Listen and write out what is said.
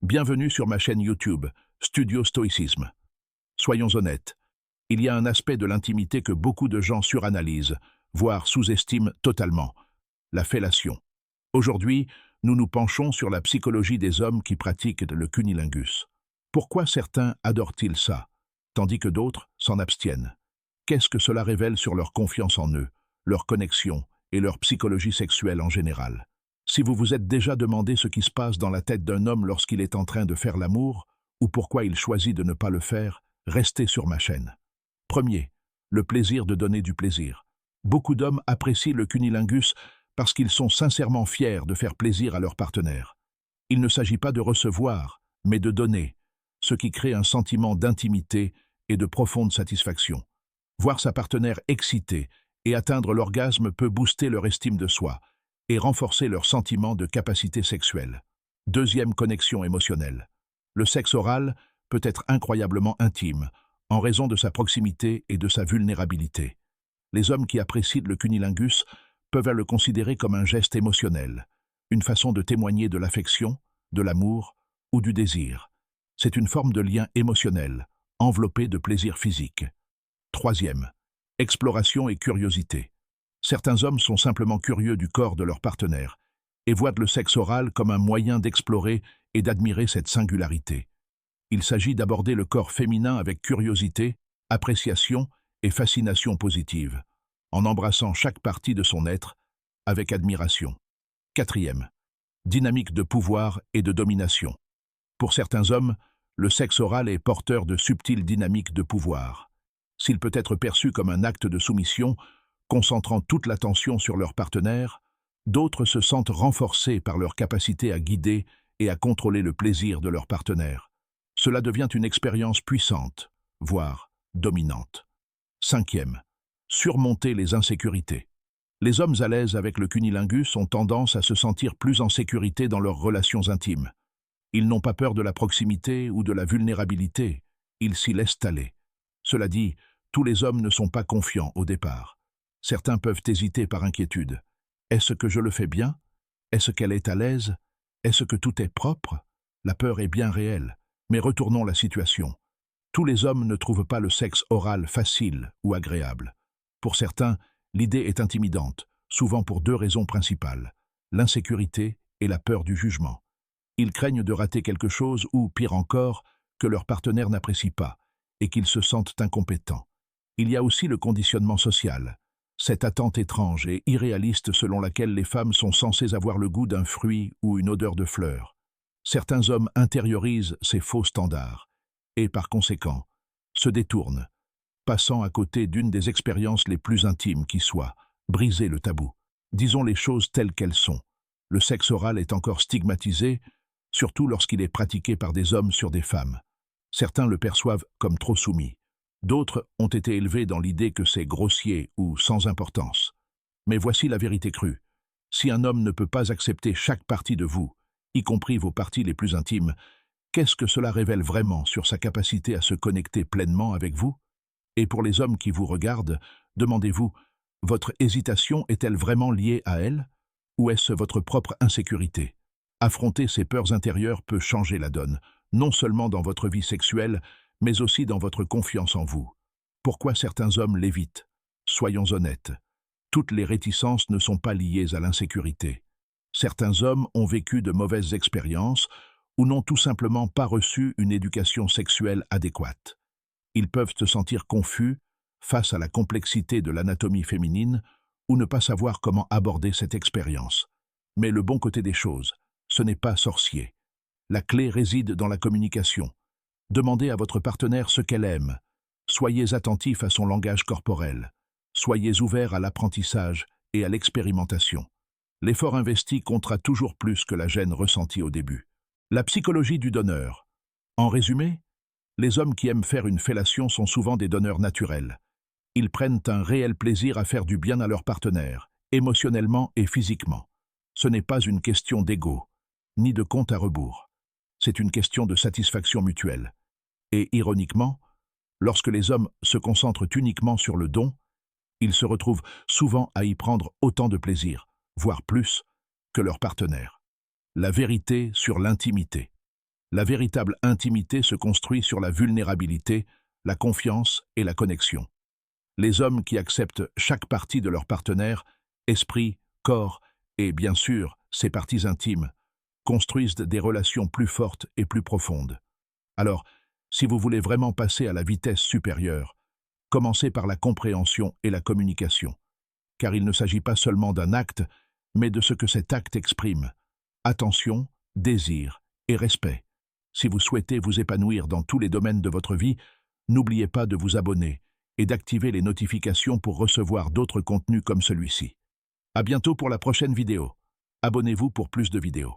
Bienvenue sur ma chaîne YouTube, Studio Stoïcisme. Soyons honnêtes, il y a un aspect de l'intimité que beaucoup de gens suranalysent, voire sous-estiment totalement, la fellation. Aujourd'hui, nous nous penchons sur la psychologie des hommes qui pratiquent le cunnilingus. Pourquoi certains adorent-ils ça, tandis que d'autres s'en abstiennent? Qu'est-ce que cela révèle sur leur confiance en eux, leur connexion et leur psychologie sexuelle en général? Si vous vous êtes déjà demandé ce qui se passe dans la tête d'un homme lorsqu'il est en train de faire l'amour, ou pourquoi il choisit de ne pas le faire, restez sur ma chaîne. Premier, le plaisir de donner du plaisir. Beaucoup d'hommes apprécient le cunnilingus parce qu'ils sont sincèrement fiers de faire plaisir à leur partenaire. Il ne s'agit pas de recevoir, mais de donner, ce qui crée un sentiment d'intimité et de profonde satisfaction. Voir sa partenaire excitée et atteindre l'orgasme peut booster leur estime de soi et renforcer leur sentiment de capacité sexuelle. Deuxième connexion émotionnelle. Le sexe oral peut être incroyablement intime, en raison de sa proximité et de sa vulnérabilité. Les hommes qui apprécient le cunnilingus peuvent le considérer comme un geste émotionnel, une façon de témoigner de l'affection, de l'amour ou du désir. C'est une forme de lien émotionnel, enveloppé de plaisir physique. Troisième, exploration et curiosité. Certains hommes sont simplement curieux du corps de leur partenaire et voient le sexe oral comme un moyen d'explorer et d'admirer cette singularité. Il s'agit d'aborder le corps féminin avec curiosité, appréciation et fascination positive, en embrassant chaque partie de son être avec admiration. Quatrième, dynamique de pouvoir et de domination. Pour certains hommes, le sexe oral est porteur de subtiles dynamiques de pouvoir. S'il peut être perçu comme un acte de soumission, concentrant toute l'attention sur leur partenaire, d'autres se sentent renforcés par leur capacité à guider et à contrôler le plaisir de leur partenaire. Cela devient une expérience puissante, voire dominante. Cinquième, surmonter les insécurités. Les hommes à l'aise avec le cunnilingus ont tendance à se sentir plus en sécurité dans leurs relations intimes. Ils n'ont pas peur de la proximité ou de la vulnérabilité, ils s'y laissent aller. Cela dit, tous les hommes ne sont pas confiants au départ. Certains peuvent hésiter par inquiétude. Est-ce que je le fais bien? Est-ce qu'elle est à l'aise? Est-ce que tout est propre? La peur est bien réelle. Mais retournons la situation. Tous les hommes ne trouvent pas le sexe oral facile ou agréable. Pour certains, l'idée est intimidante, souvent pour deux raisons principales, l'insécurité et la peur du jugement. Ils craignent de rater quelque chose ou, pire encore, que leur partenaire n'apprécie pas et qu'ils se sentent incompétents. Il y a aussi le conditionnement social. Cette attente étrange et irréaliste selon laquelle les femmes sont censées avoir le goût d'un fruit ou une odeur de fleurs. Certains hommes intériorisent ces faux standards et, par conséquent, se détournent, passant à côté d'une des expériences les plus intimes qui soit, briser le tabou. Disons les choses telles qu'elles sont. Le sexe oral est encore stigmatisé, surtout lorsqu'il est pratiqué par des hommes sur des femmes. Certains le perçoivent comme trop soumis. D'autres ont été élevés dans l'idée que c'est grossier ou sans importance. Mais voici la vérité crue. Si un homme ne peut pas accepter chaque partie de vous, y compris vos parties les plus intimes, qu'est-ce que cela révèle vraiment sur sa capacité à se connecter pleinement avec vous? Et pour les hommes qui vous regardent, demandez-vous, votre hésitation est-elle vraiment liée à elle? Ou est-ce votre propre insécurité? Affronter ces peurs intérieures peut changer la donne, non seulement dans votre vie sexuelle, mais aussi dans votre confiance en vous. Pourquoi certains hommes l'évitent? Soyons honnêtes. Toutes les réticences ne sont pas liées à l'insécurité. Certains hommes ont vécu de mauvaises expériences ou n'ont tout simplement pas reçu une éducation sexuelle adéquate. Ils peuvent se sentir confus face à la complexité de l'anatomie féminine ou ne pas savoir comment aborder cette expérience. Mais le bon côté des choses, ce n'est pas sorcier. La clé réside dans la communication. Demandez à votre partenaire ce qu'elle aime. Soyez attentif à son langage corporel. Soyez ouvert à l'apprentissage et à l'expérimentation. L'effort investi comptera toujours plus que la gêne ressentie au début. La psychologie du donneur. En résumé, les hommes qui aiment faire une fellation sont souvent des donneurs naturels. Ils prennent un réel plaisir à faire du bien à leur partenaire, émotionnellement et physiquement. Ce n'est pas une question d'ego, ni de compte à rebours. C'est une question de satisfaction mutuelle. Et ironiquement, lorsque les hommes se concentrent uniquement sur le don, ils se retrouvent souvent à y prendre autant de plaisir, voire plus, que leur partenaire. La vérité sur l'intimité. La véritable intimité se construit sur la vulnérabilité, la confiance et la connexion. Les hommes qui acceptent chaque partie de leur partenaire, esprit, corps et, bien sûr, ses parties intimes, construisent des relations plus fortes et plus profondes. Alors, si vous voulez vraiment passer à la vitesse supérieure, commencez par la compréhension et la communication, car il ne s'agit pas seulement d'un acte, mais de ce que cet acte exprime. Attention, désir et respect. Si vous souhaitez vous épanouir dans tous les domaines de votre vie, n'oubliez pas de vous abonner et d'activer les notifications pour recevoir d'autres contenus comme celui-ci. À bientôt pour la prochaine vidéo. Abonnez-vous pour plus de vidéos.